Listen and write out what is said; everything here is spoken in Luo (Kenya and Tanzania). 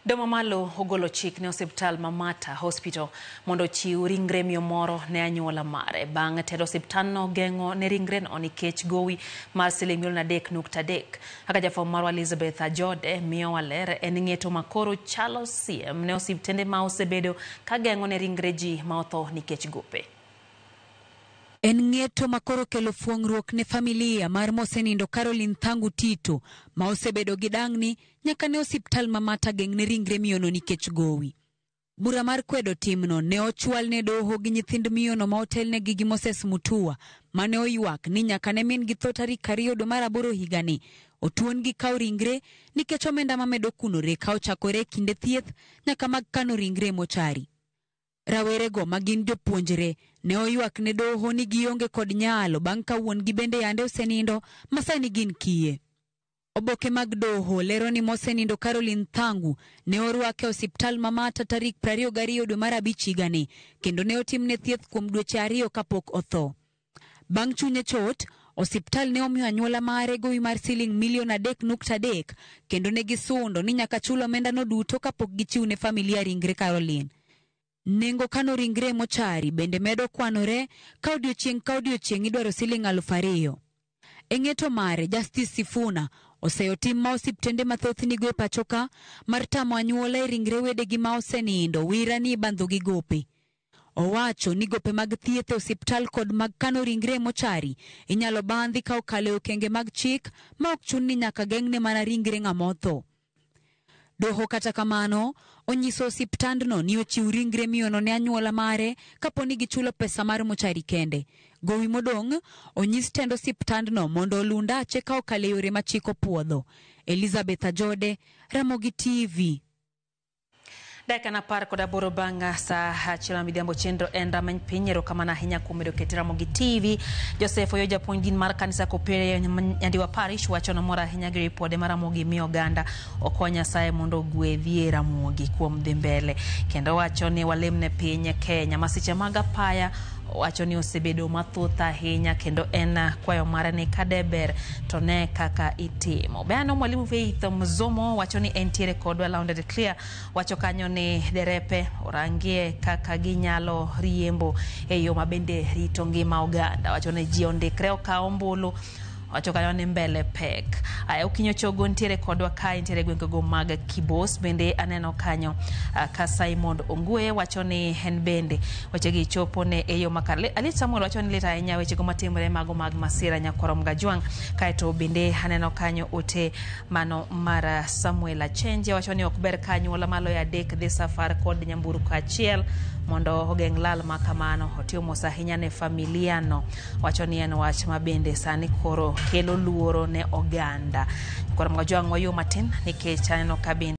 Domo malo ogolo chik ne osiptal Mamata Hospital mondo chiw ringre miyo moro ne anyuola mare. Bang' tero osiptalno gengo ne ringre no nikech gowi mar $3.3. Kaka jafwambo marwa Elizabeth Ajode miyo waler en ng'eto makoro chalo siem ne osiptende ma osebedo ka gengo ne ringre ji ma otho nikech gope. En ng'eto makoro kelo fuong'ruok ne familia mar mosenindo Caroline Thangu Tito ma osebedo gi dang'ni nyaka ne osiptal Mamata geng' ne ringre miyono nikech gowi. Bura mar kwedo timno ne ochwal ne doho gi nyithind miyono ma otelnegi gi Moses Mutua mane oywak ni nyaka ne min gi tho tarik 2 dwe mar 8 higani otuon gi kaw ringre nikech omenda mamedo kunore ka ochakore kinde thieth nyaka mag kano ringre mochari. Rawerego magin jopuonjre ne oywak ne doho ni gionge kod nyalo bang' ka wuon-gi bende yande osenindo masani gin kiye. Oboke mag doho lero ni mosenindo Caroline Thangu ne orwake osiptal Mamata tarik 22 dwe mar 5 higani kendo ne otimne thieth kuom dweche 2 kapok otho. Bang' chunye chot, osiptal ne omiyo anyuola mare gowi mar $3.3 kendo ne gisundo ni nyaka chulo omenda no duto kapok gichiw ne familia ringre Caroline. Nengo kano ringre mochari bende medo kwanore ka odiochieng' idwaro $2,000. E ng'eto mare Justice Sifuna oseyo tim ma osiptende mathoth nigo e pachoka mar tamo anyuola e ringre wedegi ma osenindo wira ni ibandho gi gope. Owacho ni gope mag thieth e osiptal kod mag kano ringre mochari inyalo bandhi ka okalo e okenge mag chik ma ok chun ni nyaka geng'ne mana ringre ng'ama otho. Doho kata kamano onyiso osiptandno ni ochiw ringre miyono ne anyuola mare kaponi gichulo pesa mar mochari kende. Gowi modong' onyis tend osiptandno mondo olundache ka okalo yore ma chik opuodho. Elizabeth Ajode, Ramogi TV. Dakika 18 bang' saa 1 midhiambo chenro en rameny piny erokamano ahinya kuom medo keto Ramogi TV. Joseph Oyo japuonj din mar kanisa Kopere Nyandiwa Parish wacho nomor ahinya gi ripode mar Ramogi miyo oganda okonya Nyasaye mondo ogwedhie Ramogi kuom dhi mbele kendo wacho ni walemne piny Kenya masiche mag apaya wacho ni osebedo mathoth ahinya kendo en kwayo mare ni kadeber to ne kaka itimo. Beano mwalimu Faith Mzomo wacho ni entiere kodwa Launded Clear wacho kanyo ni derepe orangie kaka ginyalo riembo e yo mabende rito ngima oganda. Wacho ni ji ondikre okawo ombulu wacho kanyo ni mbele pek. Aya Okinyo Chogo ntiere kodwa ka ntiere gwengego mag Kibos bende aneno kanyo ka Simon Ongwe wacho ni en bende wechegi chopo ne eyo makar. Alit Samuel wacho ni leta ahinya wechego matimore mago mag masira nyakorom Gajwang kaeto bende aneno kanyo ote mano mar Samuel Achenje wacho ni ok ber kanyo la malo ya dek dhi safar kod nyamburko achiel mondo ogeng' lal makamano. Otiyo mos ahinya ne familia no wacho ni en wach mabende sani koro kelo luoro ne oganda. Nyakorom Gajwang wayo matin nikech aneno kabinde